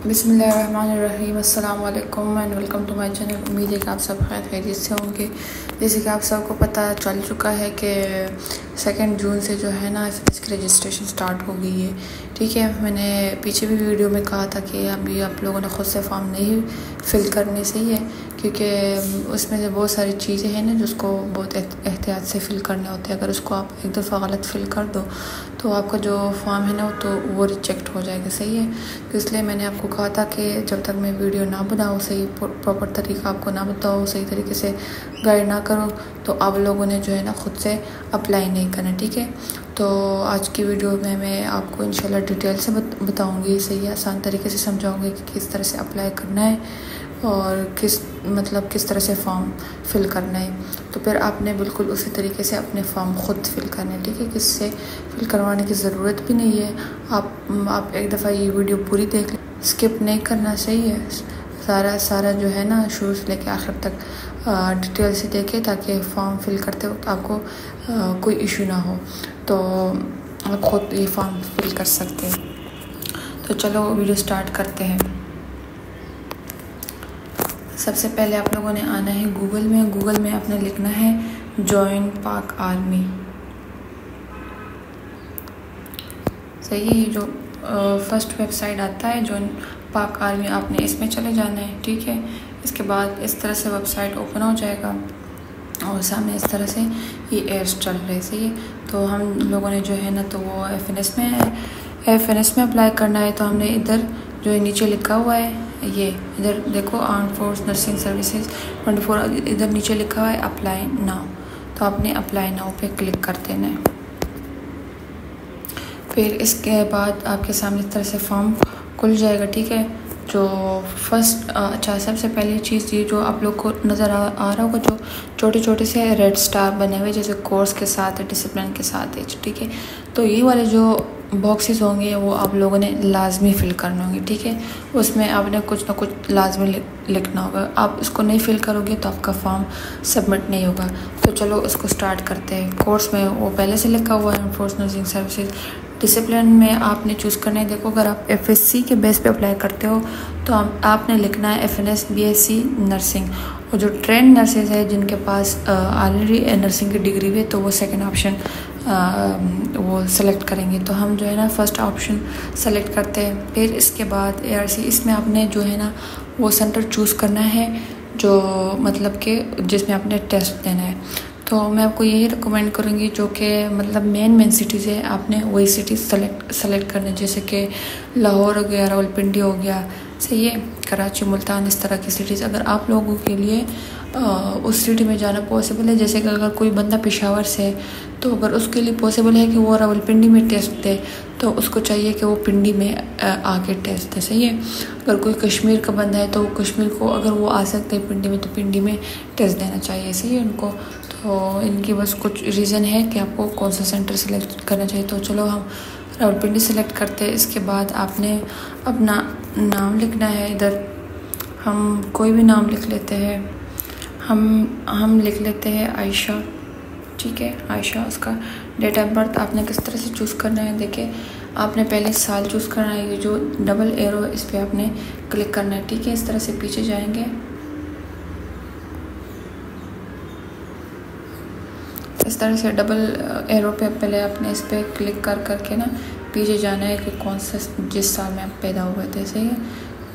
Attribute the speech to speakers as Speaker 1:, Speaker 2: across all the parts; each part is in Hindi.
Speaker 1: बिस्मिल्लाहिर्रहमानिर्रहीम अस्सलाम वालेकुम and welcome to my channel. उम्मीद है कि आप सब खैरियत से होंगे। जैसे कि आप सबको पता चल चुका है कि 2 जून से जो है ना इसकी रजिस्ट्रेशन स्टार्ट हो गई है। ठीक है, मैंने पीछे भी वीडियो में कहा था कि अभी आप लोगों ने ख़ुद से फॉर्म नहीं फिल करने, सही है, क्योंकि उसमें से बहुत सारी चीज़ें हैं ना जिसको बहुत एहतियात से फ़िल करने होते हैं। अगर उसको आप एक दफ़ा गलत फ़िल कर दो तो आपका जो फॉर्म है ना तो वो रिजेक्ट हो जाएगा, सही है। तो इसलिए मैंने आपको कहा था कि जब तक मैं वीडियो ना बनाऊँ, सही प्रॉपर तरीका आपको ना बताओ, सही तरीके से गाइड ना करो, तो आप लोगों ने जो है ना ख़ुद से अप्लाई नहीं करना। ठीक है, तो आज की वीडियो में मैं आपको इंशाल्लाह डिटेल से बताऊँगी, सही है, आसान तरीके से समझाऊँगी कि किस तरह से अप्लाई करना है और किस तरह से फॉर्म फिल करना है। तो फिर आपने बिल्कुल उसी तरीके से अपने फॉर्म ख़ुद फिल करना है। ठीक है, किससे फिल करवाने की ज़रूरत भी नहीं है। आप एक दफ़ा ये वीडियो पूरी देख लें, स्किप नहीं करना, सही है। सारा जो है ना शुरू से लेकर आखिर तक डिटेल से देखें ताकि फॉर्म फिल करते वक्त आपको कोई इशू ना हो, तो आप ख़ुद ये फॉर्म फिल कर सकते हैं। तो चलो वीडियो स्टार्ट करते हैं। सबसे पहले आप लोगों ने आना है गूगल में आपने लिखना है जॉइन पाक आर्मी, सही है। ये जो फर्स्ट वेबसाइट आता है जॉइन पाक आर्मी, आपने इसमें चले जाना है। ठीक है, इसके बाद इस तरह से वेबसाइट ओपन हो जाएगा और सामने इस तरह से ये एड्स चल रहे, सही है। तो हम लोगों ने जो है ना तो वो एफ.एन.एस. में अप्लाई करना है। तो हमने इधर जो है नीचे लिखा हुआ है, ये इधर देखो, आर्म फोर्स नर्सिंग सर्विसेज 24, इधर नीचे लिखा हुआ है अप्लाई नाउ। तो आपने अप्लाई नाउ पे क्लिक कर देना है। फिर इसके बाद आपके सामने इस तरह से फॉर्म खुल जाएगा। ठीक है, जो सबसे पहली चीज़ ये जो आप लोग को नज़र आ रहा होगा, जो छोटे छोटे से रेड स्टार बने हुए जैसे कोर्स के साथ है, डिसिप्लिन के साथ है। ठीक है, तो ये वाले जो बॉक्सेस होंगे वो आप लोगों ने लाजमी फ़िल करने होंगे। ठीक है, उसमें आपने कुछ ना कुछ लाजमी लिखना होगा। आप इसको नहीं फिल करोगे तो आपका फॉर्म सबमिट नहीं होगा। तो चलो इसको स्टार्ट करते हैं। कोर्स में वो पहले से लिखा हुआ है फोर्स नर्सिंग सर्विसेज। डिसिप्लिन में आपने चूज़ करना है, देखो अगर आप एफएससी के बेस पे अप्लाई करते हो तो आपने लिखना है एफएनएस बीएससी नर्सिंग। और जो ट्रेंड नर्सेज है जिनके पास ऑलरेडी नर्सिंग की डिग्री है तो वो सेकंड ऑप्शन वो सेलेक्ट करेंगे। तो हम जो है ना फर्स्ट ऑप्शन सेलेक्ट करते हैं। फिर इसके बाद एआरसी, इसमें आपने जो है ना वो सेंटर चूज़ करना है जो मतलब कि जिसमें आपने टेस्ट देना है। तो मैं आपको यही रिकमेंड करूँगी जो कि मतलब मेन सिटीज़ है, आपने वही सिटीज़ सेलेक्ट करने, जैसे कि लाहौर हो गया, रावलपिंडी हो गया, सही है, कराची, मुल्तान, इस तरह की सिटीज़। अगर आप लोगों के लिए उस सिटी में जाना पॉसिबल है, जैसे कि अगर कोई बंदा पेशावर से है तो अगर उसके लिए पॉसिबल है कि वो रावलपिंडी में टेस्ट दे तो उसको चाहिए कि वो पिंडी में आके टेस्ट दे, सही है। अगर कोई कश्मीर का बंदा है तो कश्मीर को अगर वो आ सकते हैं पिंडी में तो पिंडी में टेस्ट देना चाहिए, सही है उनको। तो इनकी बस कुछ रीज़न है कि आपको कौन सा सेंटर सेलेक्ट करना चाहिए। तो चलो हम रावलपिंडी सेलेक्ट करते हैं। इसके बाद आपने अपना नाम लिखना है। इधर हम कोई भी नाम लिख लेते हैं, हम लिख लेते हैं आयशा। ठीक है, आयशा। उसका डेट ऑफ बर्थ आपने किस तरह से चूज़ करना है, देखिए आपने पहले साल चूज़ करना है, ये जो डबल एरो इस पर आपने क्लिक करना है। ठीक है, इस तरह से पीछे जाएंगे, इस तरह से डबल एरो पे पहले आपने इस पर क्लिक करके ना पीछे जाना है कि कौन सा जिस साल में आप पैदा हुए थे, सही है।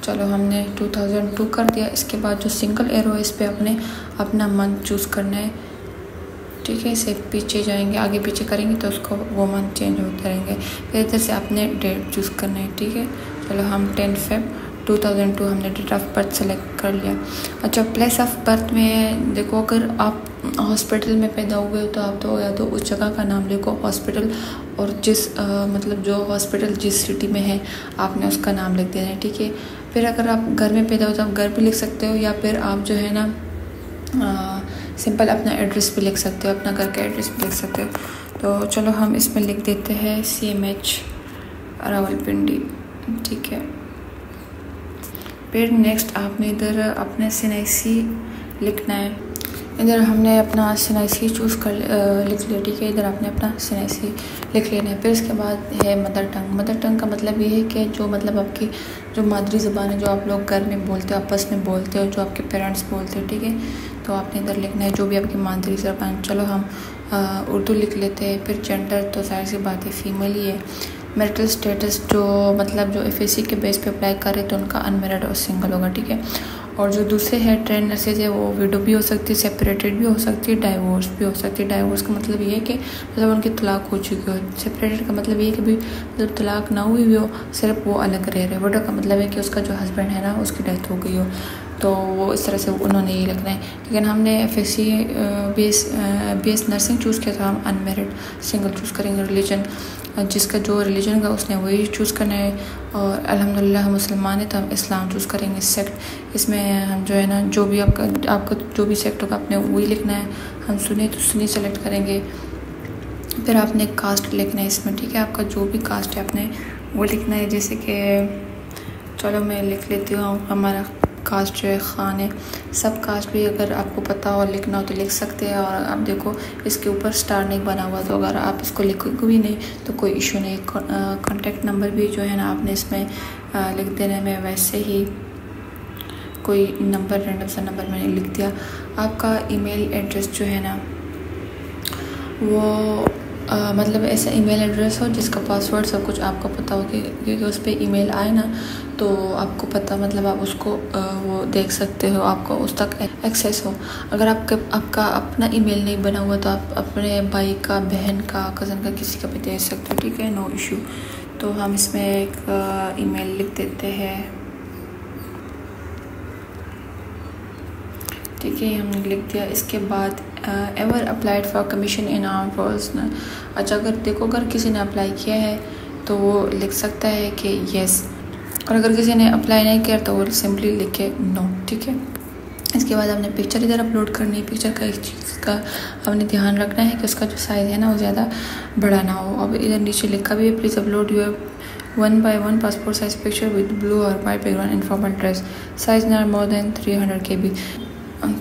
Speaker 1: चलो हमने 2002 कर दिया। इसके बाद जो सिंगल एरो है इस पर आपने अपना मंथ चूज़ करना है। ठीक है, इसे पीछे जाएंगे, आगे पीछे करेंगे तो उसको वो मंथ चेंज होते रहेंगे। फिर इधर से आपने डेट चूज़ करना है। ठीक है, चलो हम 10 Feb 2002 हमने डेट ऑफ बर्थ सेलेक्ट कर लिया। अच्छा, प्लेस ऑफ बर्थ में देखो, अगर आप हॉस्पिटल में पैदा हुए हो तो आप तो या तो उस जगह का नाम लिखो हॉस्पिटल, और जिस मतलब जो हॉस्पिटल जिस सिटी में है आपने उसका नाम लिख देना है। ठीक है, फिर अगर आप घर में पैदा हो तो आप घर भी लिख सकते हो, या फिर आप जो है ना सिंपल अपना एड्रेस भी लिख सकते हो, अपना घर का एड्रेस भी लिख सकते हो। तो चलो हम इसमें लिख देते हैं CMH रावलपिंडी। ठीक है, फिर नेक्स्ट आपने इधर अपने CNIC लिखना है। इधर हमने अपना SNIC चूज़ कर लिख लिया, ठीक है। इधर आपने अपना SNIC लिख लेना है। फिर इसके बाद है मदर टंग। मदर टंग का मतलब ये है कि जो मतलब आपकी जो मादरी ज़बान है, जो आप लोग घर में बोलते हो, आपस में बोलते हो, जो आपके पेरेंट्स बोलते हैं, ठीक है। तो आपने इधर लिखना है जो भी आपकी मादरी ज़बान। चलो हम उर्दू लिख लेते हैं। फिर जेंडर तो जाहिर सी बात है फीमेल ही है। मैरिटल स्टेटस जो मतलब जो FAC के बेस पे अप्लाई कर रहे तो उनका अनमेरिड और सिंगल होगा, ठीक है। और जो दूसरे है ट्रेन नर्सेज है वो विडो भी हो सकती है, सेपरेटेड भी हो सकती है, डाइवोर्स भी हो सकती है। डाइवोर्स का मतलब ये है कि मतलब उनकी तलाक हो चुकी हो। सेपरेटेड का मतलब ये है कि भी मतलब तलाक ना हुई भी हो, सिर्फ वो अलग रह रहे। विडो का मतलब है कि उसका जो हस्बैंड है ना उसकी डेथ हो गई हो, तो वो इस तरह से उन्होंने ये लिखना है। लेकिन हमने FAC BS नर्सिंग चूज़ किया तो हम अनमेरिड सिंगल चूज़ करेंगे। रिलीजन जिसका जो रिलीजन का उसने वही चूज़ करना है। और अल्हम्दुलिल्लाह हम मुसलमान हैं तो हम इस्लाम चूज़ करेंगे। सेक्ट इसमें हम जो है ना जो भी आपका जो भी सेक्ट होगा आपने वही लिखना है। हम सुनी तो सुनी सेलेक्ट करेंगे। फिर आपने कास्ट लिखना है इसमें, ठीक है। आपका जो भी कास्ट है आपने वो लिखना है। जैसे कि चलो मैं लिख लेती हूँ हमारा कास्ट जो है खान है। सब कास्ट भी अगर आपको पता हो लिखना हो तो लिख सकते हैं। और आप देखो इसके ऊपर स्टार नहीं बना हुआ, तो अगर आप इसको लिखोगे भी नहीं तो कोई इशू नहीं। कॉन्टेक्ट नंबर भी जो है ना आपने इसमें लिख देना है। मैं वैसे ही कोई नंबर रैंडम सा नंबर मैंने लिख दिया। आपका ईमेल एड्रेस जो है ना वो मतलब ऐसा ईमेल एड्रेस हो जिसका पासवर्ड सब कुछ आपको पता हो, क्योंकि उस पर ईमेल आए ना तो आपको पता मतलब आप उसको वो देख सकते हो, आपको उस तक एक्सेस हो। अगर आपका अपना ईमेल नहीं बना हुआ तो आप अपने भाई का, बहन का, कज़न का, किसी का भी दे सकते हो, ठीक है। No issue. तो हम इसमें एक ईमेल लिख देते हैं, ठीक है। हमने लिख दिया। इसके बाद ever applied for commission in our personal. अच्छा अगर किसी ने अप्लाई किया है तो वो लिख सकता है कि येस, और अगर किसी ने अप्लाई नहीं किया तो वो सिंपली लिखे नो, ठीक है। इसके बाद हमने पिक्चर इधर अपलोड करनी है। पिक्चर का एक चीज़ का हमने ध्यान रखना है कि उसका जो साइज़ है ना वो ज़्यादा बड़ा ना हो। अब इधर नीचे लिखा भी है please upload your 1x1 passport size picture with blue और white background in formal dress, size not more than 300 KB।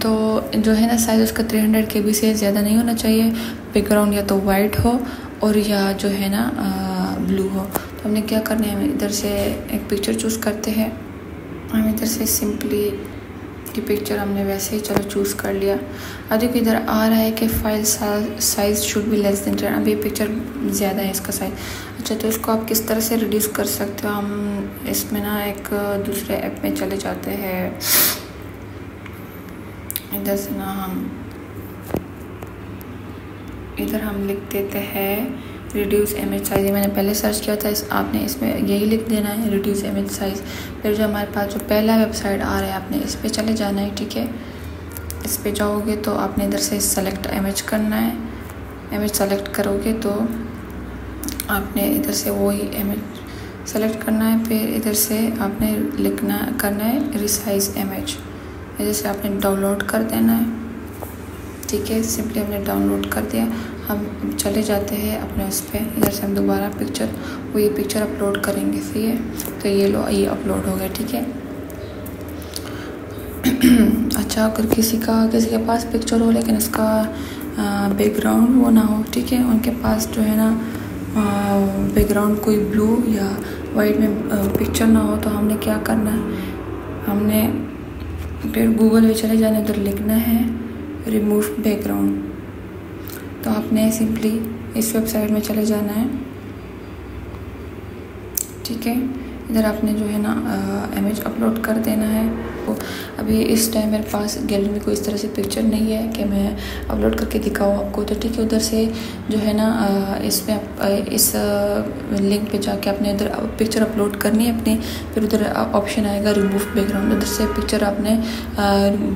Speaker 1: तो जो है ना साइज़ उसका 300 KB से ज़्यादा नहीं होना चाहिए। बैकग्राउंड या तो वाइट हो और या जो है ना ब्लू हो। तो हमने क्या करना है, हम इधर से एक पिक्चर चूज़ करते हैं। हम इधर से सिंपली की पिक्चर हमने वैसे ही चलो चूज़ कर लिया। अब देखो इधर आ रहा है कि file size should be less than 10। अभी पिक्चर ज़्यादा है इसका साइज़। अच्छा तो इसको आप किस तरह से रिड्यूस कर सकते हो। हम इसमें ना एक दूसरे ऐप में चले जाते हैं। इधर से ना इधर हम लिख देते हैं रिड्यूस इमेज साइज़। ये मैंने पहले सर्च किया था, आपने इसमें यही लिख देना है रिड्यूस इमेज साइज़। फिर जो हमारे पास जो पहला वेबसाइट आ रहा है आपने इस पर चले जाना है, ठीक है। इस पे जाओगे तो आपने इधर से सेलेक्ट इमेज करना है। इमेज सेलेक्ट करोगे तो आपने इधर से वही इमेज सेलेक्ट करना है। फिर इधर से आपने करना है रिसाइज इमेज। इधर से आपने डाउनलोड कर देना है, ठीक है। सिंपली हमने डाउनलोड कर दिया। हम चले जाते हैं अपने उस पर। इधर से हम दोबारा वो ये पिक्चर अपलोड करेंगे, सही है। तो ये लो ये अपलोड हो गया, ठीक है। अच्छा अगर किसी के पास पिक्चर हो लेकिन इसका बैकग्राउंड वो ना हो, ठीक है। उनके पास जो है ना बैकग्राउंड कोई ब्लू या वाइट में पिक्चर ना हो तो हमने क्या करना है, हमने फिर गूगल में चले जाना, उधर लिखना है रिमूव बैकग्राउंड। तो आपने सिंपली इस वेबसाइट में चले जाना है, ठीक है। इधर आपने जो है ना इमेज अपलोड कर देना है। तो अभी इस टाइम मेरे पास गैलरी में कोई इस तरह से पिक्चर नहीं है कि मैं अपलोड करके दिखाऊँ आपको, तो ठीक है। उधर से जो है ना इसमें इस लिंक पे जाके आपने उधर पिक्चर अपलोड करनी है अपनी। फिर उधर ऑप्शन आएगा रिमूव बैकग्राउंड, उधर से पिक्चर आपने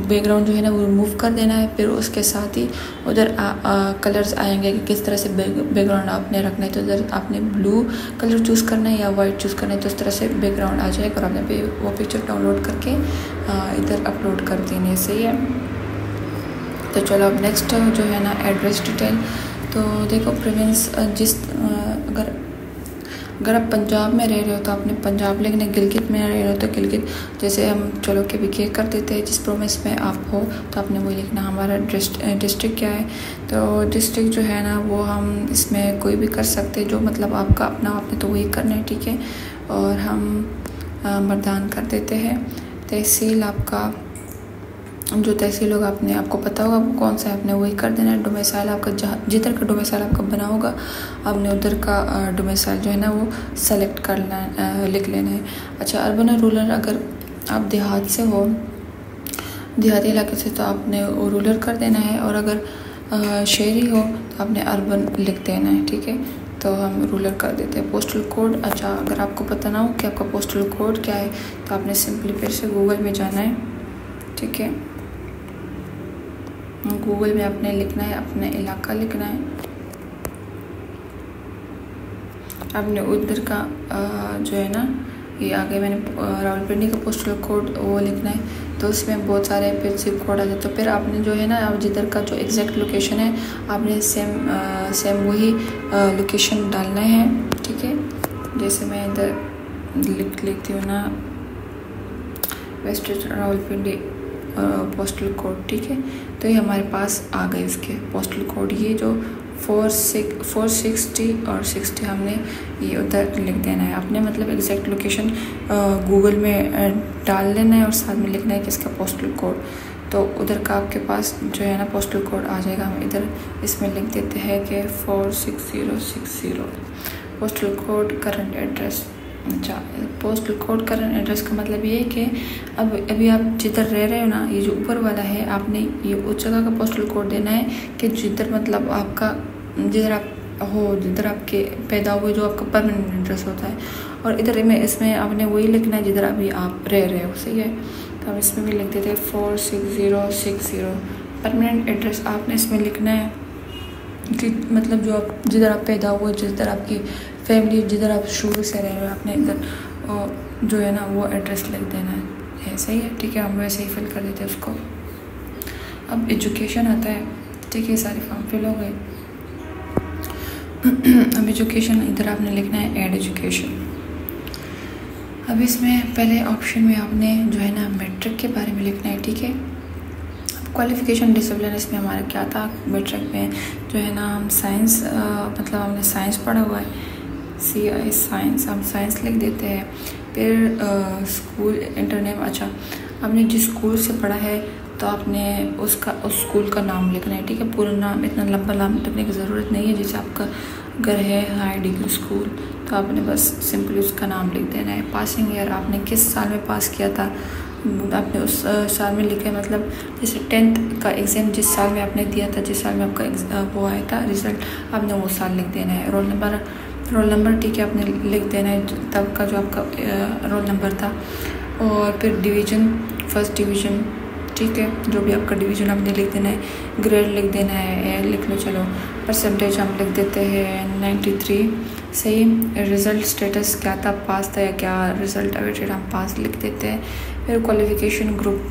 Speaker 1: बैकग्राउंड जो है ना वो रिमूव कर देना है। फिर उसके साथ ही उधर कलर्स आएंगे कि किस तरह से बैकग्राउंड आपने रखना है। तो उधर आपने ब्लू कलर चूज़ करना है या वाइट चूज़ करना है, तो इस तरह से बैकग्राउंड आ जाएगा और आपने वो पिक्चर डाउनलोड करके इधर अपलोड कर देनी है, सही है। तो चलो अब नेक्स्ट जो है ना एड्रेस डिटेल। तो देखो प्रेफरेंस अगर आप पंजाब में रह रहे हो तो आपने पंजाब लिखना है, गिलगित में रह रहे हो तो गिलगित। जैसे हम चलो के भी के कर देते हैं, जिस प्रोविंस में आप हो तो आपने वही लिखना। हमारा डिस्ट्रिक्ट क्या है, तो डिस्ट्रिक्ट जो है ना वो हम इसमें कोई भी कर सकते हैं, जो मतलब आपका अपना आपने तो वही करना है, ठीक है। और हम मर्दान कर देते हैं। तहसील आपका जो तहसील होगा आपको पता होगा वो कौन सा है, आपने वही कर देना है। डोमिसाइल आपका जिधर का डोमिसाइल आपका बना होगा आपने उधर का डोमिसाइल जो है ना वो सेलेक्ट करना लिख लेना है। अच्छा, अर्बन और रूरल, अगर आप देहात से हो, देहाती इलाके से, तो आपने वो रूरल कर देना है, और अगर शहरी हो तो आपने अर्बन लिख देना है, ठीक है। तो हम रूरल कर देते हैं। पोस्टल कोड, अच्छा अगर आपको पता ना हो कि आपका पोस्टल कोड क्या है तो आपने सिंपली फिर से गूगल में जाना है, ठीक है। गूगल में आपने लिखना है, अपना इलाका लिखना है, आपने उधर का जो है ना ये आगे मैंने रावलपिंडी का पोस्टल कोड वो लिखना है। तो उसमें बहुत सारे फिर जिप कोड आ जाते, तो फिर आपने जो है ना आप जिधर का जो एग्जैक्ट लोकेशन है आपने सेम वही लोकेशन डालना है, ठीक है। जैसे मैं इधर लिख लेती हूँ ना वेस्ट रावलपिंडी पोस्टल कोड, ठीक है। तो ये हमारे पास आ गए इसके पोस्टल कोड, ये जो 460 और 60 हमने ये उधर लिख देना है। आपने मतलब एग्जैक्ट लोकेशन गूगल में डाल लेना है और साथ में लिखना है कि इसका पोस्टल कोड, तो उधर का आपके पास जो है ना पोस्टल कोड आ जाएगा। हम इधर इसमें लिख देते हैं कि 46060 पोस्टल कोड करंट एड्रेस। अच्छा, पोस्टल कोड करंट एड्रेस का मतलब ये है कि अभी आप जिधर रह रहे हो ना, ये जो ऊपर वाला है आपने ये उस जगह का पोस्टल कोड देना है कि जिधर मतलब आपका जिधर आप हो, जिधर आपके पैदा हुए, जो आपका परमानेंट एड्रेस होता है। और इधर में इसमें आपने वही लिखना है जिधर अभी आप रह रहे हो, सही है। तो हम इसमें भी लिख देते हैं 46060 परमानेंट एड्रेस आपने इसमें लिखना है कि मतलब जो आप जिधर आप पैदा हुए, जिधर आपकी फैमिली, जिधर आप शुरू से रह रहे हो, आपने इधर जो है ना वो एड्रेस लिख देना है, सही है, ठीक है। हम वैसे ही फिल कर देते हैं उसको। अब एजुकेशन आता है, ठीक है, सारे फॉर्म फिल हो गए। अब एजुकेशन इधर आपने लिखना है ऐड एजुकेशन। अब इसमें पहले ऑप्शन में आपने जो है ना मैट्रिक के बारे में लिखना है, ठीक है। क्वालिफिकेशन डिसिप्लिन इसमें हमारा क्या था, मैट्रिक में जो है ना हम साइंस मतलब हमने साइंस पढ़ा हुआ है, CI साइंस, हम साइंस लिख देते हैं। फिर स्कूल इंटरनेम, अच्छा आपने जिस स्कूल से पढ़ा है तो आपने उस स्कूल का नाम लिखना है, ठीक है। पूरा नाम, इतना लंबा नाम लिखने की ज़रूरत नहीं है। जैसे आपका घर है हाई डिग्री स्कूल तो आपने बस सिंपली उसका नाम लिख देना है। पासिंग ईयर, आपने किस साल में पास किया था आपने उस साल में लिखा है। मतलब जैसे 10th का एग्ज़ाम जिस साल में आपने दिया था, जिस साल में आपका वो आया था रिज़ल्ट, आपने वो साल लिख देना है। रोल नंबर ठीक है, आपने लिख देना है तब का जो आपका रोल नंबर था। और फिर डिवीज़न, फर्स्ट डिवीज़न, ठीक है, जो भी आपका डिवीज़न आपने लिख देना है। ग्रेड लिख देना है, लिख लो चलो। परसेंटेज हम लिख देते हैं 93, सही। रिज़ल्ट स्टेटस क्या था, पास था या क्या, रिज़ल्ट अवेटेड हम पास लिख देते हैं। फिर qualification group,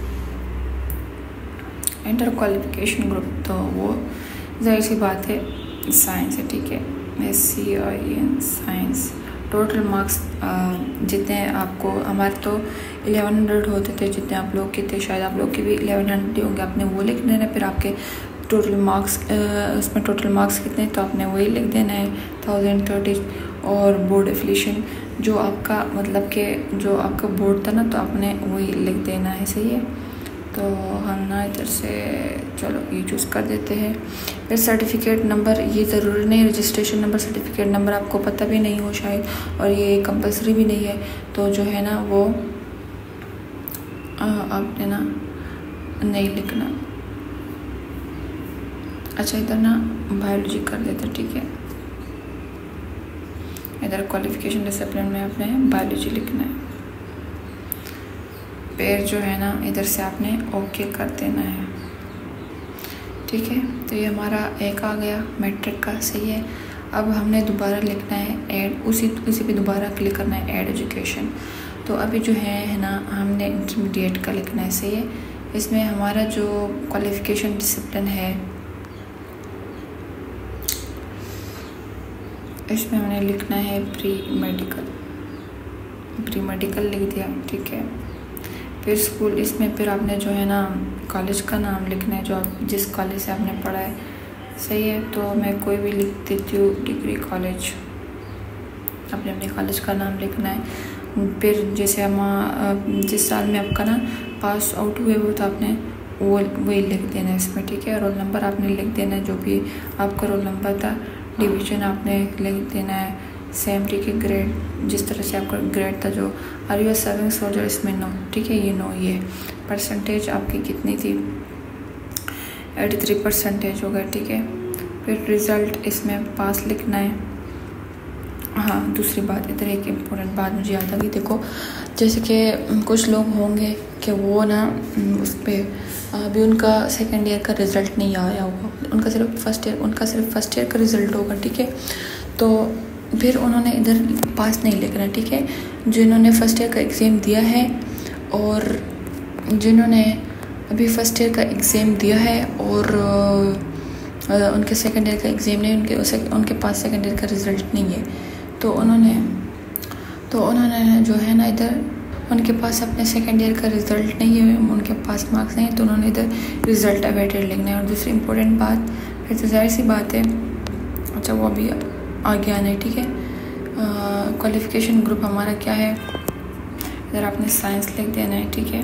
Speaker 1: inter qualification group, तो वो जाहिर सी बात है साइंस है, ठीक है, SCIN साइंस। टोटल मार्क्स जितने आपको, हमारे तो 1100 होते थे, जितने आप लोग के थे शायद आप लोग के भी 1100 होंगे, आपने वो लिख देना है। फिर आपके टोटल मार्क्स, उसमें टोटल मार्क्स कितने तो आपने वही लिख देना है 1030। और बोर्ड एफिलिएशन जो आपका मतलब कि जो आपका बोर्ड था ना तो आपने वही लिख देना है, सही है। तो हम ना इधर से चलो ये चूज़ कर देते हैं। फिर सर्टिफिकेट नंबर, ये ज़रूरी नहीं, रजिस्ट्रेशन नंबर, सर्टिफिकेट नंबर आपको पता भी नहीं हो शायद, और ये कंपलसरी भी नहीं है। तो जो है ना वो आपने ना नहीं लिखना। अच्छा, इधर ना बायोलॉजी कर देते, ठीक है। इधर क्वालिफिकेशन डिसिप्लिन में आपने बायोलॉजी लिखना है। फिर जो है ना इधर से आपने ओके कर देना है, ठीक है। तो ये हमारा एक आ गया मैट्रिक का, सही है। अब हमने दोबारा लिखना है ऐड, उसी पे दोबारा क्लिक करना है ऐड एजुकेशन। तो अभी जो है ना हमने इंटरमीडिएट का लिखना है, सही है। इसमें हमारा जो क्वालिफिकेशन डिसिप्लिन है इसमें हमने लिखना है प्री मेडिकल लिख दिया, ठीक है। फिर स्कूल, इसमें फिर आपने जो है ना कॉलेज का नाम लिखना है, जो आप जिस कॉलेज से आपने पढ़ा है। सही है, तो मैं कोई भी लिख देती हूँ, डिग्री कॉलेज। आपने अपने कॉलेज का नाम लिखना है। फिर जैसे हम जिस साल में आपका ना पास आउट हुए वो, तो आपने वो वही लिख देना है इसमें, ठीक है। रोल नंबर आपने लिख देना है, जो भी आपका रोल नंबर था। डिवीज़न आपने लिख देना है सेम, ठीक है। ग्रेड जिस तरह से आपका ग्रेड था, जो आर यू सर्विंग सोल्जर, इसमें 9, ठीक है, ये 9। ये परसेंटेज आपकी कितनी थी, 83% हो गया, ठीक है। फिर रिज़ल्ट इसमें पास लिखना है। हाँ, दूसरी बात, इधर एक इम्पोर्टेंट बात मुझे याद आ गई। देखो, जैसे कि कुछ लोग होंगे कि वो ना उस पर अभी उनका सेकेंड ईयर का रिज़ल्ट नहीं आया होगा, उनका सिर्फ फर्स्ट ईयर का रिज़ल्ट होगा, ठीक है। तो फिर उन्होंने इधर पास नहीं लिखना, ठीक है। जिन्होंने फर्स्ट ईयर का एग्ज़ाम दिया है और जिन्होंने अभी फर्स्ट ईयर का एग्ज़ाम दिया है और उनके सेकेंड ईयर का एग्ज़ाम नहीं, उनके पास सेकेंड ईयर का रिज़ल्ट नहीं है, तो उन्होंने जो है ना इधर उनके पास अपने सेकेंड ईयर का रिज़ल्ट नहीं है, उनके पास मार्क्स नहीं है, तो उन्होंने इधर रिज़ल्ट अवेटेड लिखना है। और दूसरी इम्पोर्टेंट बात, फिर तो जाहिर सी बात है, अच्छा वो अभी आगे आना है, ठीक है। क्वालिफ़िकेशन ग्रुप हमारा क्या है, इधर आपने साइंस लिख देना है, ठीक है।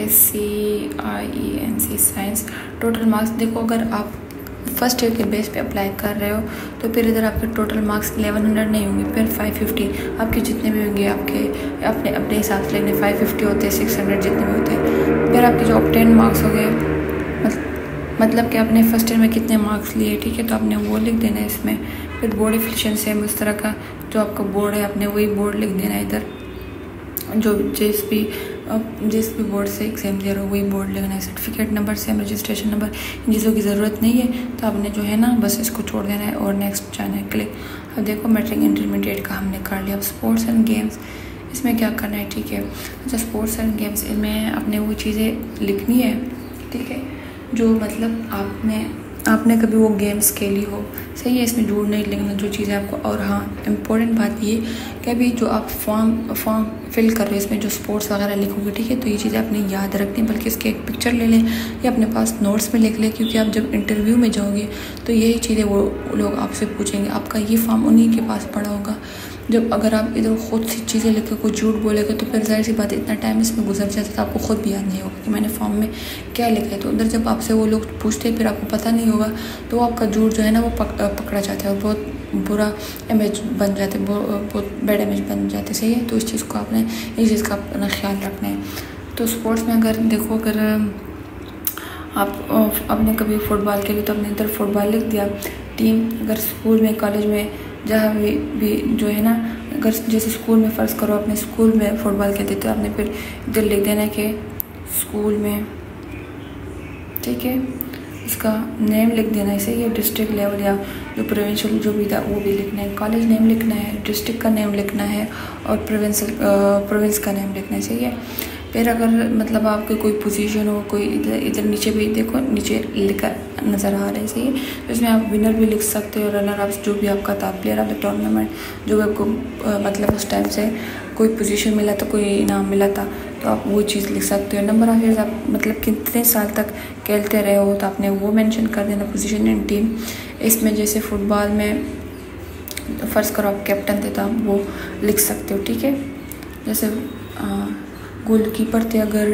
Speaker 1: SCIENC science. टोटल मार्क्स देखो, अगर आप फर्स्ट ईयर के बेस पे अप्लाई कर रहे हो तो फिर इधर आपके टोटल मार्क्स 1100 नहीं होंगे, फिर 550 आपके जितने भी होंगे, आपके अपने हिसाब से लेने 550 होते हैं, 600 जितने भी होते हैं। फिर आपके जो ऑब्टेन मार्क्स हो गए, मतलब कि आपने फर्स्ट ईयर में कितने मार्क्स लिए, ठीक है, तो आपने वो लिख देना है इसमें। फिर बोर्ड एफिशिएंसी है उस तरह का, जो आपका बोर्ड है आपने वही बोर्ड लिख देना है इधर। जो जिस भी बोर्ड से एग्ज़ाम दे रहे हो वही बोर्ड लिखना है। सर्टिफिकेट नंबर से रजिस्ट्रेशन नंबर, इन चीज़ों की ज़रूरत नहीं है, तो आपने जो है ना बस इसको छोड़ देना है और नेक्स्ट जाना है, क्लिक। अब देखो, मैट्रिक इंटरमीडिएट का हमने कर लिया। अब स्पोर्ट्स एंड गेम्स, इसमें क्या करना है, ठीक है। अच्छा, स्पोर्ट्स एंड गेम्स इनमें आपने वो चीज़ें लिखनी है, ठीक है, जो मतलब आपने कभी वो गेम्स खेली हो। सही है, इसमें झूठ नहीं लिखना, जो चीज़ें आपको। और हाँ, इम्पोर्टेंट बात ये कि अभी जो आप फॉर्म फिल कर रहे हो इसमें जो स्पोर्ट्स वगैरह लिखोगे, ठीक है, तो ये चीज़ें आपने याद रखनी, बल्कि इसकी एक पिक्चर ले लें या अपने पास नोट्स में लिख लें, क्योंकि आप जब इंटरव्यू में जाओगे तो यही चीज़ें वो लोग आपसे पूछेंगे। आपका ये फॉर्म उन्हीं के पास पड़ा होगा। जब अगर आप इधर खुद सी चीज़ें लिखे कोई झूठ बोलेगे तो फिर जाहिर सी बात है, इतना टाइम इसमें गुजर जाता है तो आपको खुद भी याद नहीं होगा कि मैंने फॉर्म में क्या लिखा है। तो उधर जब आपसे वो लोग पूछते हैं फिर आपको पता नहीं होगा, तो आपका झूठ जो है ना वो पकड़ा जाता है और बहुत बुरा इमेज बन जाते हैं, बहुत बैड इमेज बन जाते हैं। सही है, तो इस चीज़ का अपना ख्याल रखना है। तो स्पोर्ट्स में अगर देखो, अगर आप अपने कभी फुटबॉल के लिए तो आपने इधर फुटबॉल लिख दिया। टीम, अगर स्कूल में कॉलेज में जहाँ भी जो है ना, अगर जैसे स्कूल में फ़र्ज़ करो अपने स्कूल में फ़ुटबॉल खेलते तो आपने फिर इधर लिख देना है कि स्कूल में, ठीक है, इसका नेम लिख देना है। सही है, डिस्ट्रिक्ट लेवल या जो प्रोविंशियल जो भी था वो भी लिखना है। कॉलेज नेम लिखना है, डिस्ट्रिक्ट का नेम लिखना है और प्रोविंस का नेम लिखना है। सही है। फिर अगर मतलब आपकी कोई पोजीशन हो, कोई इधर नीचे भी देखो, नीचे लिखा नज़र आ रहा है। सही है, तो इसमें आप विनर भी लिख सकते हो, रनर अप जो भी आपका था, प्लेयर ऑफ द टूर्नामेंट, जो भी आपको मतलब उस टाइम से कोई पोजीशन मिला था, कोई इनाम मिला था, तो आप वो चीज़ लिख सकते हो। नंबर ऑफ ईयर्स, आप मतलब कितने साल तक खेलते रहे हो तो आपने वो मेंशन कर देना। पोजीशन इन टीम, इसमें जैसे फुटबॉल में फ़र्ज़ करो आप कैप्टन थे तो आप वो लिख सकते हो, ठीक है। जैसे गोलकीपर थे, अगर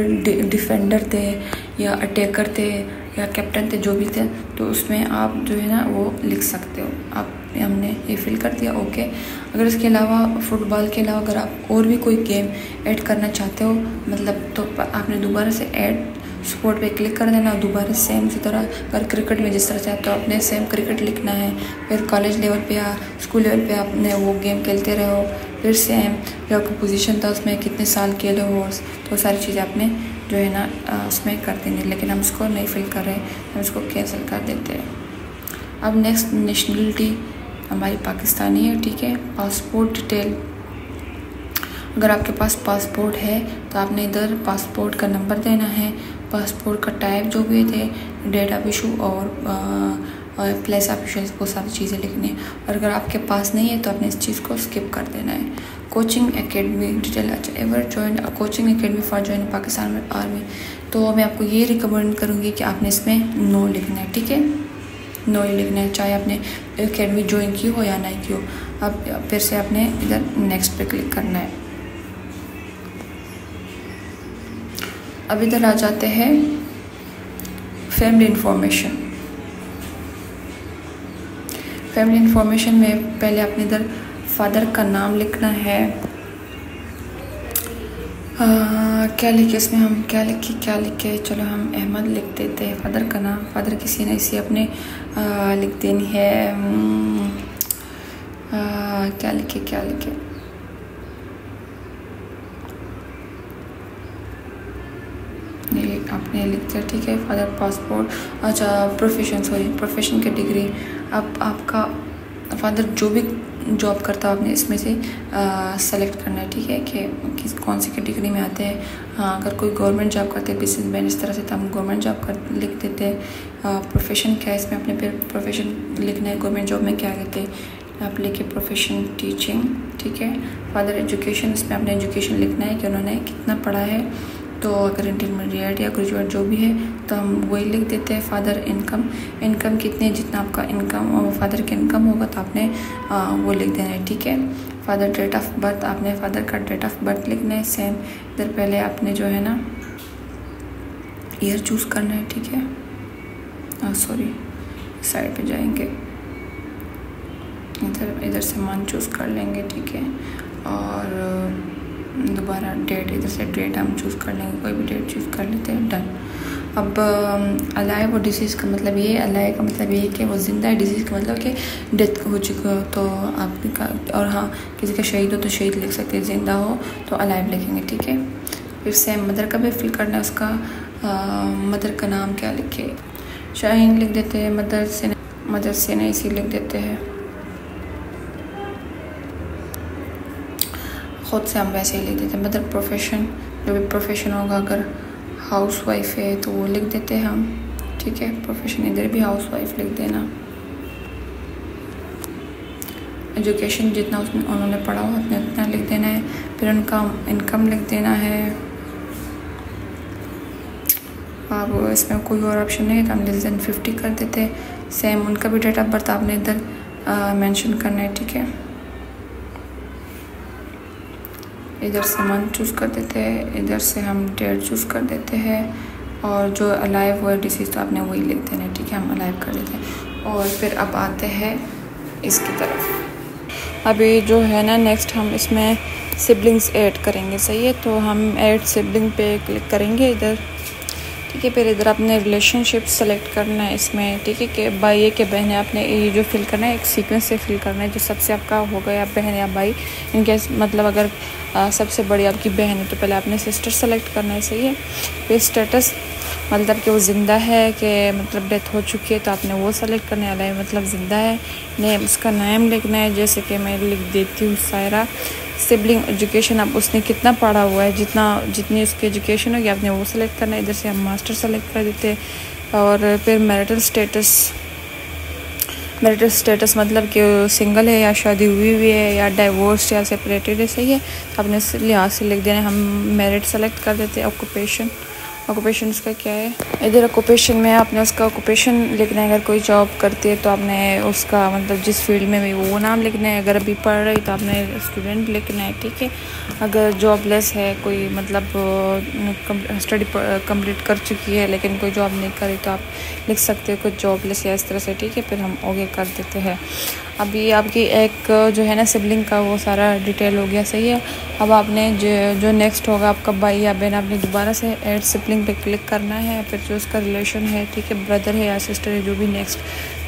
Speaker 1: डिफेंडर थे या अटैकर थे या कैप्टन थे, जो भी थे, तो उसमें आप जो है ना वो लिख सकते हो। आप हमने ये फिल कर दिया, ओके। अगर इसके अलावा फुटबॉल के अलावा अगर आप और भी कोई गेम ऐड करना चाहते हो मतलब, तो आपने दोबारा से ऐड स्पोर्ट पे क्लिक कर देना। दोबारा सेम इसी तरह अगर क्रिकेट में जिस तरह चाहते हो आपने सेम क्रिकेट लिखना है। फिर कॉलेज लेवल पे या स्कूल लेवल पे आपने वो गेम खेलते रहो, फिर सेम जो आपका पोजीशन था उसमें कितने साल खेले हो, तो सारी चीज़ें आपने जो है ना उसमें कर देंगे। लेकिन हम इसको नहीं फिल कर रहे हैं, हम इसको कैंसिल कर देते हैं। अब नेक्स्ट, नेशनलिटी हमारी पाकिस्तानी है, ठीक है। पासपोर्ट डिटेल, अगर आपके पास पासपोर्ट है तो आपने इधर पासपोर्ट का नंबर देना है, पासपोर्ट का टाइप जो भी थे, डेट ऑफ इशू और और प्लस आप वो सारी चीज़ें लिखनी है। और अगर आपके पास नहीं है तो आपने इस चीज़ को स्किप कर देना है। कोचिंग एकेडमी डिटेल, अच्छा ever join coaching academy for join Pakistan army, तो मैं आपको ये रिकमेंड करूँगी कि आपने इसमें नो लिखना है, ठीक है, नो ही लिखना है, चाहे आपने एकेडमी ज्वाइन की हो या नहीं की हो। अब फिर से आपने इधर नेक्स्ट पे क्लिक करना है। अब इधर आ जाते हैं फैमिली इंफॉर्मेशन। फैमिली इंफॉर्मेशन में पहले आपने इधर फादर का नाम लिखना है। क्या लिखे इसमें, हम क्या लिखे, चलो हम अहमद लिख देते हैं। फादर का नाम, फादर किसी ने इसे अपने लिख देनी है। क्या लिखे ये आपने लिख दिया, ठीक है। फादर पासपोर्ट, अच्छा प्रोफेशन की डिग्री। अब आपका फादर जो भी जॉब करता है आपने इसमें से सेलेक्ट करना है, ठीक है, कि कौन सी कैटेगरी में आते हैं। हाँ, अगर कोई गवर्नमेंट जॉब करते हैं बिजनेसमैन इस तरह से, तो हम गवर्नमेंट जॉब कर लिख देते हैं। प्रोफेशन क्या है इसमें आपने फिर प्रोफेशन लिखना है, गवर्नमेंट जॉब में क्या कहते हैं आप लिखे प्रोफेशन टीचिंग, ठीक है। फादर एजुकेशन, इसमें आपने एजुकेशन लिखना है कि उन्होंने कितना पढ़ा है, तो अगर इंटरमीडिएट या ग्रेजुएट जो भी है तो हम वही लिख देते हैं। फादर इनकम कितने, जितना आपका इनकम फादर की इनकम होगा तो आपने वो लिख देना है, ठीक है। फादर डेट ऑफ बर्थ, आपने फादर का डेट ऑफ बर्थ लिखना है। सेम इधर पहले आपने जो है ना ईयर चूज़ करना है, ठीक है। सॉरी, साइड पे जाएंगे, इधर से मंथ चूज़ कर लेंगे, ठीक है। और दोबारा डेट, इधर से डेट हम चूज़ कर लेंगे, कोई भी डेट चूज़ कर लेते हैं, डन। अब अलाइव और डिसीज़ का मतलब ये, अलाइव का मतलब ये कि वो ज़िंदा है, डिसीज़ का मतलब कि डेथ हो चुका हो तो आपका, और हाँ किसी का शहीद हो तो शहीद लिख सकते हैं, ज़िंदा हो तो अलाइव लिखेंगे, ठीक है। फिर सेम मदर का भी फिल करना है, उसका मदर का नाम क्या लिखे, शाहीन लिख देते हैं, मदर से नहीं इसी लिख देते हैं। खुद से हम वैसे ही लिख देते हैं। मदर प्रोफेशन, जो भी प्रोफेशन होगा, अगर हाउस वाइफ है तो वो लिख देते हैं हम, ठीक है। प्रोफेशन इधर भी हाउस वाइफ लिख देना। एजुकेशन जितना उन्होंने पढ़ा हो उतना लिख देना है। फिर उनका इनकम लिख देना है। अब इसमें कोई और ऑप्शन नहीं है तो हम लेस देन 50 कर देते हैं। सेम उनका भी डेट ऑफ बर्थ आपने इधर मेंशन करना है, ठीक है। इधर से मंथ चूज़ कर देते हैं, इधर से हम डेट चूज़ कर देते हैं, और जो अलाइव हुआ डिसीज तो आपने वही लिख देना है, ठीक है, हम अलाइव कर देते हैं। और फिर अब आते हैं इसकी तरफ। अभी जो है ना नेक्स्ट हम इसमें सिबलिंग्स ऐड करेंगे, सही है। तो हम ऐड सिबलिंग पे क्लिक करेंगे इधर, ठीक है। फिर इधर आपने रिलेशनशिप सेलेक्ट करना है इसमें, ठीक है, कि भाई है कि बहन है। आपने ये जो फिल करना है एक सीक्वेंस से फिल करना है, जो सबसे आपका होगा या बहन या भाई, इनके मतलब अगर सबसे बड़ी आपकी बहन है तो पहले आपने सिस्टर सेलेक्ट करना है, सही है। फिर स्टेटस मतलब कि वो ज़िंदा है कि मतलब डेथ हो चुकी है तो आपने वो सेलेक्ट करना है, अलाइव मतलब ज़िंदा है। नेम, उसका नेम लिखना है, जैसे कि मैं लिख देती हूँ सायरा। सिबलिंग एजुकेशन, अब उसने कितना पढ़ा हुआ है, जितनी उसकी एजुकेशन होगी आपने वो सेलेक्ट करना है। इधर से हम मास्टर सेलेक्ट कर देते हैं। और फिर मैरिटल स्टेटस मतलब कि सिंगल है या शादी हुई है या डाइवोर्स या सेपरेटेड है, सही है। अपने लिहाज से लिख देना है। हम मैरिड सेलेक्ट कर देते हैं। ऑक्यूपेशन उसका क्या है, इधर ऑक्यूपेशन में आपने उसका ऑक्यूपेशन लिखना है। अगर कोई जॉब करती है तो आपने उसका मतलब जिस फील्ड में भी वो नाम लिखना है। अगर अभी पढ़ रही तो आपने स्टूडेंट लिखना है, ठीक है। अगर जॉबलेस है कोई, मतलब स्टडी कंप्लीट कर चुकी है लेकिन कोई जॉब नहीं करी तो आप लिख सकते हो कुछ जॉबलेस या इस तरह से, ठीक है। फिर हम ओके कर देते हैं। अभी आपकी एक जो है ना सिबलिंग का वो सारा डिटेल हो गया, सही है। अब आपने जो नेक्स्ट होगा आपका भाई या बहन, आपने दोबारा से ऐड सिबलिंग पे क्लिक करना है। फिर जो उसका रिलेशन है, ठीक है, ब्रदर है या सिस्टर है, जो भी नेक्स्ट,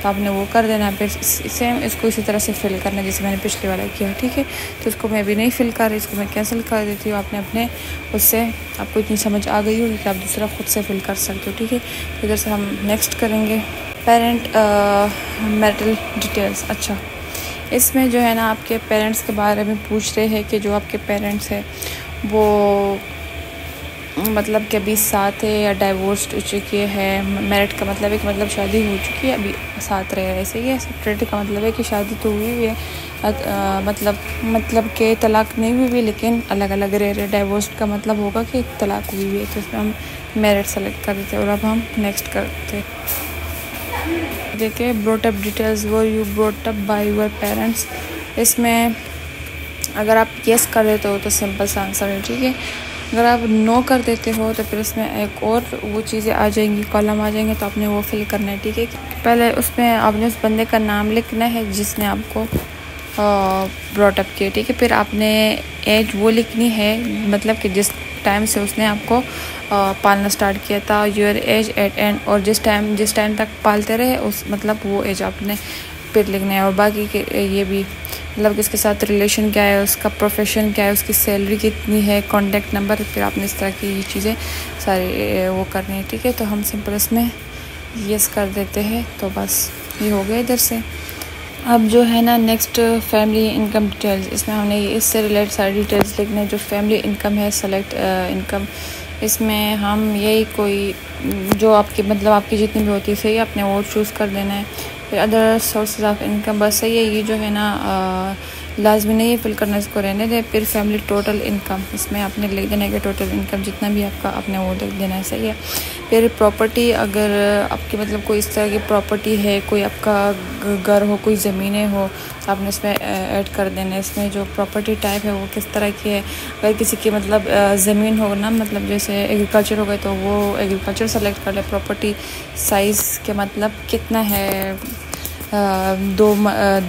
Speaker 1: तो आपने वो कर देना है। फिर सेम इसको इसी तरह से फिल करना है जैसे मैंने पिछले वाला किया, ठीक है। तो इसको मैं अभी नहीं फिल कर रही, इसको मैं कैंसिल कर देती हूँ। आपने अपने उससे आपको इतनी समझ आ गई होगी कि आप दूसरा खुद से फिल कर सकते हो, ठीक है। इधर से हम नेक्स्ट करेंगे पेरेंट मैरिटल डिटेल्स। अच्छा, इसमें जो है ना आपके पेरेंट्स के बारे में पूछ रहे हैं कि जो आपके पेरेंट्स हैं वो मतलब कि अभी साथ है या डाइवोर्स हो चुकी है। मैरिड का मतलब है कि मतलब शादी हो चुकी है, अभी साथ रह रहे। सही है। सेपरेटेड का मतलब है कि शादी तो हुई हुई है, मतलब कि तलाक नहीं हुई हुई लेकिन अलग अलग रह रहे। डाइवोर्स का मतलब होगा कि तलाक हुई हुई है, तो इसमें हम मैरिड सेलेक्ट कर देते हैं। और अब हम नेक्स्ट करते हैं। देखिए brought up details, were you brought up by your parents. इसमें अगर आप येस कर देते हो तो सिंपल सा आंसर है, ठीक है। अगर आप नो कर देते हो तो फिर इसमें एक और वो चीज़ें आ जाएंगी, कॉलम आ जाएंगे, तो आपने वो फिल करना है, ठीक है। पहले उसमें आपने उस बंदे का नाम लिखना है जिसने आपको ब्रॉट अप किया, ठीक है। फिर आपने एज वो लिखनी है, मतलब कि जिस टाइम से उसने आपको पालना स्टार्ट किया था, योर एज एट एंड, और जिस टाइम तक पालते रहे उस मतलब वो एज आपने फिर लिखना है। और बाकी के ये भी मतलब किसके साथ रिलेशन क्या है, उसका प्रोफेशन क्या है, उसकी सैलरी कितनी है, कॉन्टैक्ट नंबर, फिर आपने इस तरह की ये चीज़ें सारी वो करनी है, ठीक है। तो हम सिंपल इसमें यस कर देते हैं, तो बस ये हो गया इधर से। अब जो है ना नेक्स्ट फैमिली इनकम डिटेल्स, इसमें हमने इससे रिलेटेड सारी डिटेल्स लिखना है। जो फैमिली इनकम है, सेलेक्ट इनकम, इसमें हम यही कोई जो आपकी मतलब आपकी जितनी भी होती है सही आपने वो चूज़ कर देना है। फिर अदर सोर्सेज ऑफ इनकम, बस सही है। ये जो है ना लाजमी नहीं है फिल करना, इसको रहने दें। फिर फैमिली टोटल इनकम, इसमें आपने लिख देना है कि टोटल इनकम जितना भी आपका आपने वो लिख देना है, सही है। फिर प्रॉपर्टी, अगर आपकी मतलब कोई इस तरह की प्रॉपर्टी है, कोई आपका घर हो, कोई ज़मीनें हो, आपने इसमें ऐड कर देना है। इसमें जो प्रॉपर्टी टाइप है वो किस तरह की है। अगर किसी की मतलब ज़मीन हो ना, मतलब जैसे एग्रीकल्चर हो गए तो वो एग्रीकल्चर सेलेक्ट कर ले। प्रॉपर्टी साइज़ के मतलब कितना है,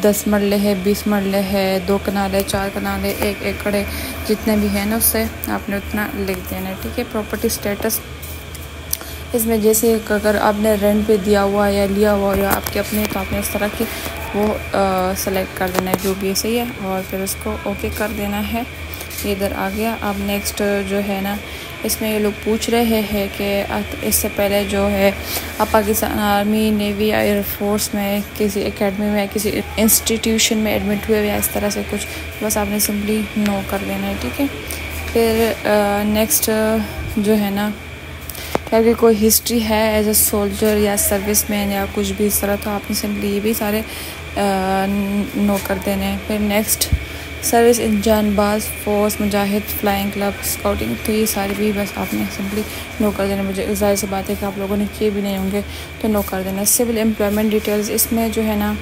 Speaker 1: 10 मरले है, 20 मरले है, 2 कनाल है, 4 कनाल है, 1 एकड़ है, जितने भी है ना उससे आपने उतना लिख देना है, ठीक है। प्रॉपर्टी स्टेटस, इसमें जैसे अगर आपने रेंट पे दिया हुआ या लिया हुआ या आपके अपने, तो आपने इस तरह की वो सेलेक्ट कर देना है जो भी सही है, और फिर उसको ओके कर देना है। इधर आ गया। अब नेक्स्ट जो है ना, इसमें ये लोग पूछ रहे हैं कि इससे पहले जो है आप पाकिस्तान आर्मी, नेवी या एयरफोर्स में किसी एकेडमी में किसी इंस्टीट्यूशन में एडमिट हुए या इस तरह से कुछ, बस आपने सिंपली नो कर देना है, ठीक है। फिर नेक्स्ट जो है ना, अगर कोई हिस्ट्री है एज अ सोल्जर या सर्विस मैन या कुछ भी इस तरह, तो आपने सिंपली ये भी सारे नो कर देने हैं। फिर next service in Janbaz force, Mujahid, flying club, scouting, तो ये सारे भी बस आपने सिंपली नो कर देना। मुझे जाहिर सी बात है कि आप लोगों ने किए भी नहीं होंगे, तो नो कर देना। सिविल एम्प्लॉयमेंट डिटेल्स, इसमें जो है ना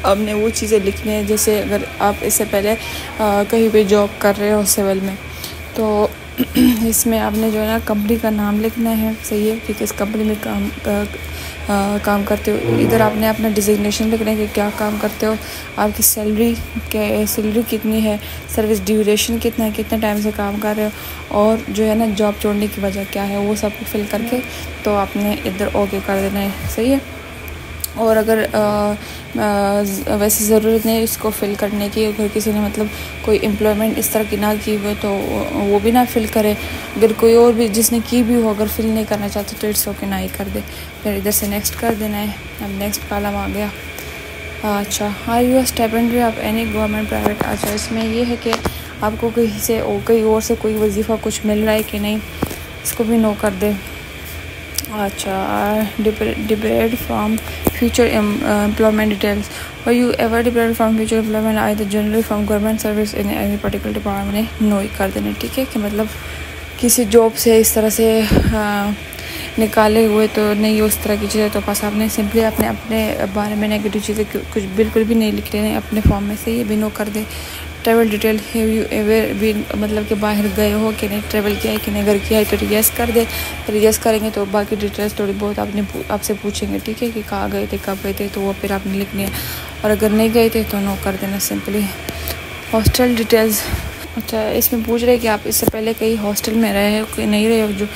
Speaker 1: आपने वो चीज़ें लिखनी है, जैसे अगर आप इससे पहले कहीं पे जॉब कर रहे हो सिविल में, तो इसमें आपने जो है ना कंपनी का नाम लिखना है, सही है, कि किस कंपनी में काम करते हो। इधर आपने अपना डिजिग्नेशन लिखना है कि क्या काम करते हो, आपकी सैलरी कितनी है, सर्विस ड्यूरेशन कितना है, कितने टाइम से काम कर रहे हो, और जो है ना जॉब छोड़ने की वजह क्या है, वो सब फिल करके तो आपने इधर ओके कर देना है, सही है। और अगर वैसे ज़रूरत नहीं इसको फिल करने की, अगर किसी ने मतलब कोई एम्प्लॉयमेंट इस तरह की ना की हुई तो वो भी ना फिल करे। अगर कोई और भी जिसने की भी हो अगर फिल नहीं करना चाहते तो इट्स ओके, ना ही कर दे। फिर इधर से नेक्स्ट कर देना है। अब नेक्स्ट कॉलम आ गया। अच्छा, are you a stipendiary of any government private. अच्छा, इसमें ये है कि आपको कहीं और से कोई वजीफ़ा कुछ मिल रहा है कि नहीं, इसको भी नो कर दे। अच्छा, depend from future employment details, और you ever depend from future employment either generally from government service in any particular department, no ही कर देना, ठीक है। कि मतलब किसी जॉब से इस तरह से निकाले हुए तो नहीं, उस तरह की चीज़ें, तो बस आपने सिंपली अपने बारे में नेगेटिव चीज़ें कुछ बिल्कुल भी नहीं लिख लेने अपने फॉर्म में से, ये भी नो कर दे। Travel detail, have you ever been, मतलब कि बाहर गए हो कि नहीं, ट्रैवल किया है कि नहीं, अगर किया है तो यस कर दे। फिर यस करेंगे तो बाकी डिटेल्स थोड़ी बहुत आपसे पूछेंगे, ठीक है, कि कहाँ गए थे, कब गए थे, तो वो फिर आपने लिखनी है। और अगर नहीं गए थे तो नो कर देना सिंपली। हॉस्टल डिटेल्स, अच्छा, इसमें पूछ रहे कि आप इससे पहले कहीं हॉस्टल में रहे हो कि नहीं रहे हो।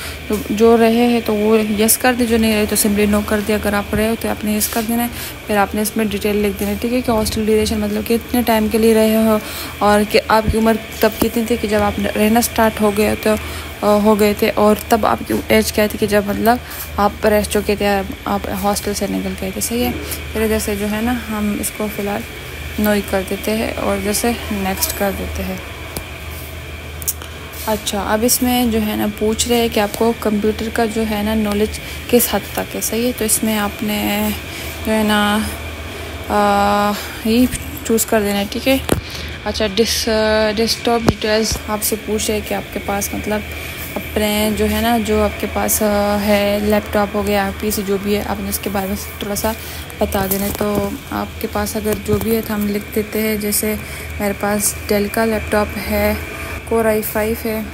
Speaker 1: जो रहे हैं तो वो यस कर दे, जो नहीं रहे तो सिंपली नो कर दे। अगर आप रहे हो तो आपने यस कर देना है। फिर आपने इसमें डिटेल लिख देना है, ठीक है, कि हॉस्टल ड्यूरेशन मतलब कि कितने टाइम के लिए रहे हो, और कि आपकी उम्र तब कितनी थी कि जब आप रहना स्टार्ट हो गए थे, और तब आपकी एज क्या थी कि जब मतलब आप रह चुके थे, आप हॉस्टल से निकल गए थे, सही है। फिर इधर से जो है ना हम इसको फ़िलहाल नो ही कर देते हैं और जैसे नेक्स्ट कर देते हैं। अच्छा, अब इसमें जो है ना पूछ रहे हैं कि आपको कंप्यूटर का जो है ना नॉलेज किस हद तक है। सही है, तो इसमें आपने जो है ना यही चूज़ कर देना है। ठीक है। अच्छा, डेस्कटॉप डिटेल्स आपसे पूछ रहे हैं कि आपके पास मतलब अपने जो है ना जो आपके पास है लैपटॉप हो गया पीसी जो भी है आपने उसके बारे में थोड़ा सा बता देना है। तो आपके पास अगर जो भी है तो हम लिख देते हैं। जैसे मेरे पास डेल का लैपटॉप है, कोर i5 है,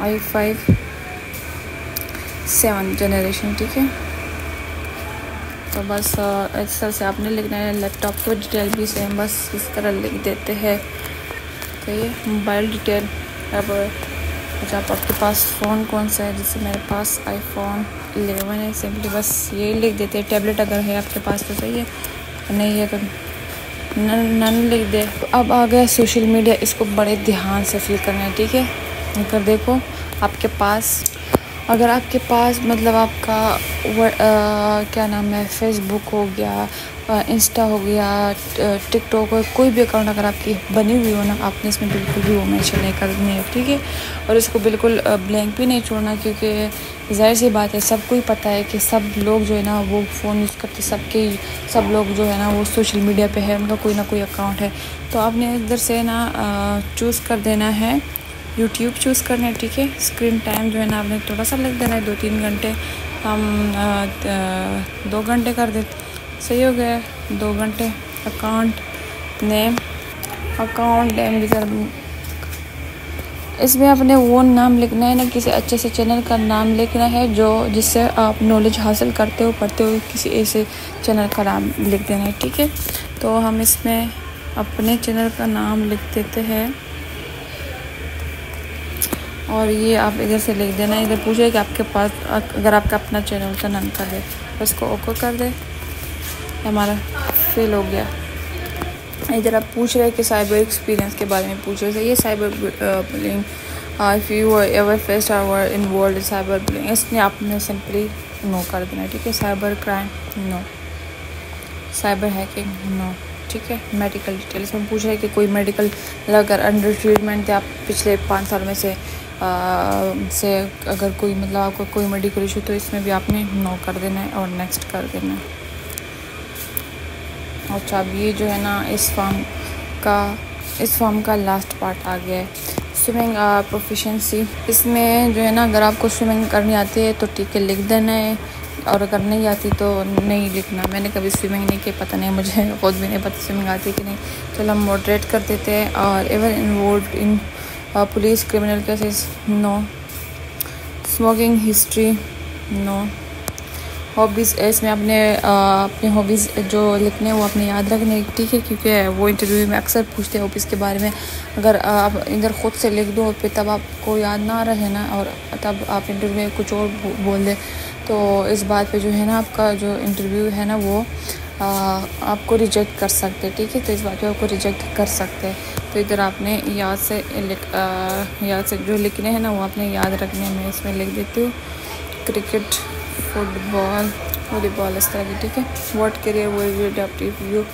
Speaker 1: i5 7th जनरेशन। ठीक है, तो बस इस तरह से आपने लिखना है। लैपटॉप की डिटेल भी सेम बस इस तरह लिख देते हैं। तो ये मोबाइल डिटेल। अब अच्छा, आपके पास फ़ोन कौन सा है? जैसे मेरे पास iPhone 11 है, सिंपली बस ये लिख देते हैं। टैबलेट अगर है आपके पास तो सही है, नहीं है तो नन लिख दे। तो अब आ गया सोशल मीडिया, इसको बड़े ध्यान से फिल करना है। ठीक है, अगर देखो आपके पास अगर आपके पास मतलब आपका क्या नाम है फेसबुक हो गया, इंस्टा हो गया, टिकटॉक हो, कोई भी अकाउंट अगर आपकी बनी हुई हो ना, आपने इसमें बिल्कुल भी वो मेंशन नहीं करनी है। ठीक है, और इसको बिल्कुल ब्लैंक भी नहीं छोड़ना, क्योंकि जाहिर सी बात है सबको ही पता है कि सब लोग जो है ना वो फ़ोन यूज़ करते, सब लोग जो है ना वो सोशल मीडिया पे है, उनका कोई ना कोई अकाउंट है। तो आपने इधर से ना चूज़ कर देना है, यूट्यूब चूज़ करना है। ठीक है, स्क्रीन टाइम जो है ना आपने थोड़ा सा लिख देना है, 2-3 घंटे। हम 2 घंटे कर देते, सही हो गया 2 घंटे। अकाउंट नेम इसमें अपने वो नाम लिखना है ना, किसी अच्छे से चैनल का नाम लिखना है जो जिससे आप नॉलेज हासिल करते हो, पढ़ते हो, किसी ऐसे चैनल का नाम लिख देना है। ठीक है, तो हम इसमें अपने चैनल का नाम लिख देते हैं और ये आप इधर से लिख देना। इधर पूछे कि आपके पास अगर आपका अपना चैनल तो नन कर दे, उसको ओके कर दे, हमारा फेल हो गया। इधर आप पूछ रहे हैं कि साइबर एक्सपीरियंस के बारे में पूछ रहे थे। ये cyber bullying, if you ever faced our involve in cyber bullying, इसमें आपने सिंपली नो कर देना। ठीक है, cyber crime no, cyber hacking no. ठीक है, मेडिकल डिटेल्स में पूछ रहे हैं कि कोई मेडिकल अगर अंडर ट्रीटमेंट थे आप पिछले 5 साल में से अगर कोई मतलब आपको कोई मेडिकल इशू, तो इसमें भी आपने नो कर देना है और नेक्स्ट कर देना है। अच्छा, अब ये जो है ना इस फॉर्म का लास्ट पार्ट आ गया है, स्विमिंग प्रोफिशेंसी। इसमें जो है ना अगर आपको स्विमिंग करनी आती है तो ठीक है लिख देना है, और अगर नहीं आती तो नहीं लिखना। मैंने कभी स्विमिंग नहीं की, पता नहीं, मुझे खुद भी नहीं पता स्विमिंग आती कि नहीं। चलो हम मॉडरेट कर देते हैं। और ever involve in police criminal cases no, smoking history no. Hobbies, इसमें अपने हॉबीज़ जो लिखने हैं वो अपने याद रखने। ठीक है, क्योंकि वो इंटरव्यू में अक्सर पूछते हैं हॉबीज़ के बारे में। अगर आप इधर ख़ुद से लिख दो फिर तब आपको याद ना रहे ना, और तब आप इंटरव्यू में कुछ और बोल दें, तो इस बात पे जो है ना आपका जो इंटरव्यू है ना वो आपको रिजेक्ट कर सकते हैं। ठीक है, तो इस बात पे आपको रिजेक्ट कर सकते हैं। तो इधर आपने याद से जो लिखने हैं ना वो आपने याद रखने में इसमें लिख देती हूँ। क्रिकेट, फुटबॉल, वॉलीबॉल, इस तरह की। ठीक है, what career will you adopt if you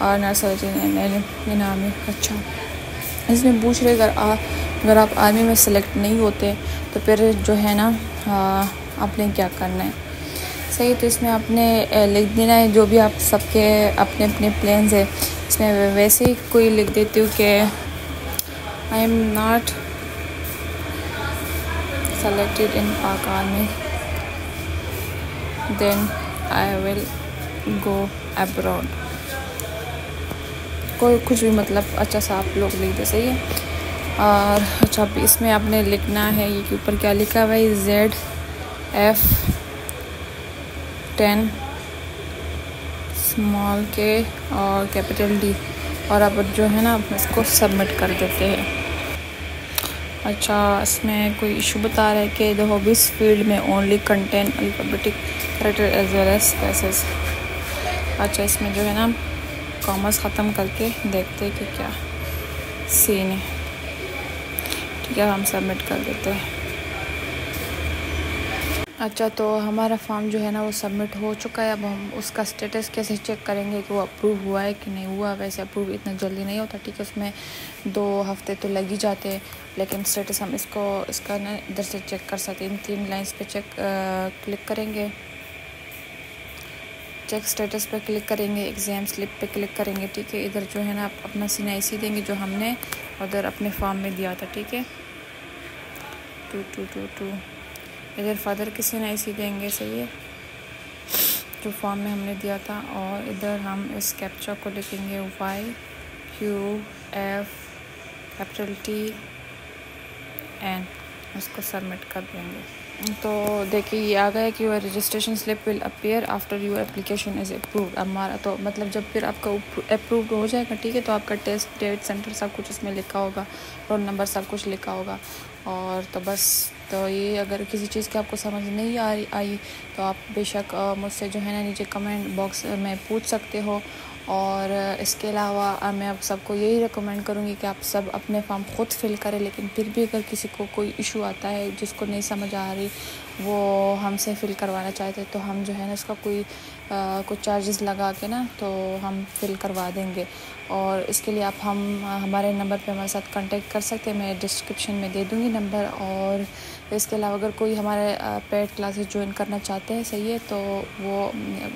Speaker 1: are not selected in army. अच्छा, इसमें पूछ रहे अगर आप आर्मी में सेलेक्ट नहीं होते तो फिर जो है ना आपने क्या करना है। सही, तो इसमें आपने लिख देना है जो भी आप सबके अपने अपने प्लान्स है। इसमें वैसे ही कोई लिख देती हूँ कि आई एम नॉट सेलेक्टेड इन पाक army, then I will go abroad। कोई कुछ भी मतलब अच्छा सा आप लोग लिख दे, सही है। और अच्छा, इसमें आपने लिखना है ये के ऊपर क्या लिखा हुआ है, ZF10 स्मॉल के और कैपिटल D, और अब जो है ना आप इसको सबमिट कर देते हैं। अच्छा, इसमें कोई इशू बता रहा है कि द हॉबीज़ फील्ड में only contain alphabetic character as well as spaces. अच्छा, इसमें जो है ना कॉमर्स ख़त्म करके देखते हैं कि क्या सीन है। ठीक है, हम सबमिट कर देते हैं। अच्छा, तो हमारा फॉर्म जो है ना वो सबमिट हो चुका है। अब हम उसका स्टेटस कैसे चेक करेंगे कि वो अप्रूव हुआ है कि नहीं हुआ। वैसे अप्रूव इतना जल्दी नहीं होता, ठीक है, उसमें 2 हफ्ते तो लग ही जाते हैं, लेकिन स्टेटस हम इसका ना इधर से चेक कर सकते हैं। इन 3 लाइंस पे क्लिक करेंगे, चेक स्टेटस पे क्लिक करेंगे, एग्ज़ाम स्लिप पे क्लिक करेंगे, ठीक है। इधर जो है ना आप अपना CNIC देंगे जो हमने उधर अपने फॉर्म में दिया था, ठीक है, 2222। इधर फादर की CNIC देंगे, सही है, जो फॉर्म में हमने दिया था। और इधर हम इस कैप्चा को लिखेंगे YQF TN, उसको सबमिट कर देंगे। तो देखिए ये आ गया कि your registration slip will appear after your application is approved. हमारा तो मतलब जब फिर आपका अप्रूव्ड हो जाएगा, ठीक है, तो आपका टेस्ट डेट सेंटर सब कुछ उसमें लिखा होगा, रोल नंबर सब कुछ लिखा होगा। और तो बस, तो ये अगर किसी चीज़ की आपको समझ नहीं आई तो आप बेशक मुझसे जो है ना नीचे कमेंट बॉक्स में पूछ सकते हो। और इसके अलावा मैं आप सबको यही रिकमेंड करूँगी कि आप सब अपने फॉर्म ख़ुद फिल करें, लेकिन फिर भी अगर किसी को कोई इशू आता है जिसको नहीं समझ आ रही, वो हमसे फ़िल करवाना चाहते तो हम जो है ना इसका कुछ चार्जेस लगा के ना तो हम फिल करवा देंगे। और इसके लिए आप हमारे नंबर पे हमारे साथ कांटेक्ट कर सकते हैं, मैं डिस्क्रिप्शन में दे दूँगी नंबर। और इसके अलावा अगर कोई हमारे पेड क्लासेस ज्वाइन करना चाहते हैं, सही है, तो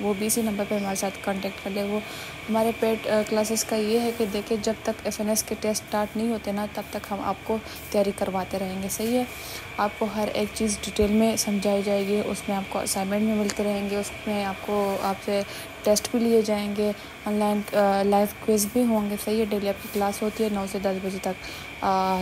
Speaker 1: वो भी इसी नंबर पे हमारे साथ कांटेक्ट कर ले। वो हमारे पेड क्लासेस का ये है कि देखिए जब तक FNS के टेस्ट स्टार्ट नहीं होते ना तब तक हम आपको तैयारी करवाते रहेंगे, सही है। आपको हर एक चीज़ डिटेल में समझाई जाएगी, उसमें आपको असाइनमेंट भी मिलते रहेंगे, उसमें आपसे टेस्ट भी लिए जाएंगे, ऑनलाइन लाइव क्विज़ भी होंगे, सही है। डेली आपकी क्लास होती है 9 से 10 बजे तक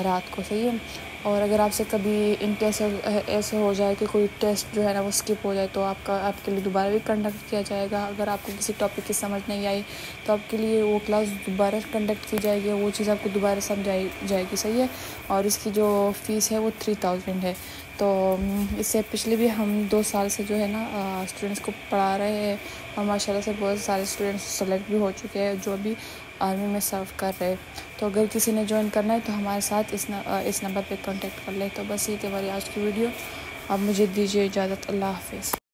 Speaker 1: रात को, सही है। और अगर आपसे कभी इन केस ऐसे हो जाए कि कोई टेस्ट जो है ना वो स्किप हो जाए तो आपके लिए दोबारा भी कंडक्ट किया जाएगा। अगर आपको किसी टॉपिक की समझ नहीं आई तो आपके लिए वो क्लास दोबारा कंडक्ट की जाएगी, वो चीज़ आपको दोबारा समझाई जाएगी, सही है। और इसकी जो फ़ीस है वो 3000 है। तो इससे पिछले भी हम 2 साल से जो है ना स्टूडेंट्स को पढ़ा रहे हैं, और माशाल्लाह से बहुत सारे स्टूडेंट्स सेलेक्ट भी हो चुके हैं जो अभी आर्मी में सर्व कर रहे हैं। तो अगर किसी ने ज्वाइन करना है तो हमारे साथ इस नंबर पे कांटेक्ट कर ले। तो बस ये थी हमारी आज की वीडियो। अब मुझे दीजिए इजाज़त। अल्लाह हाफ़िज़।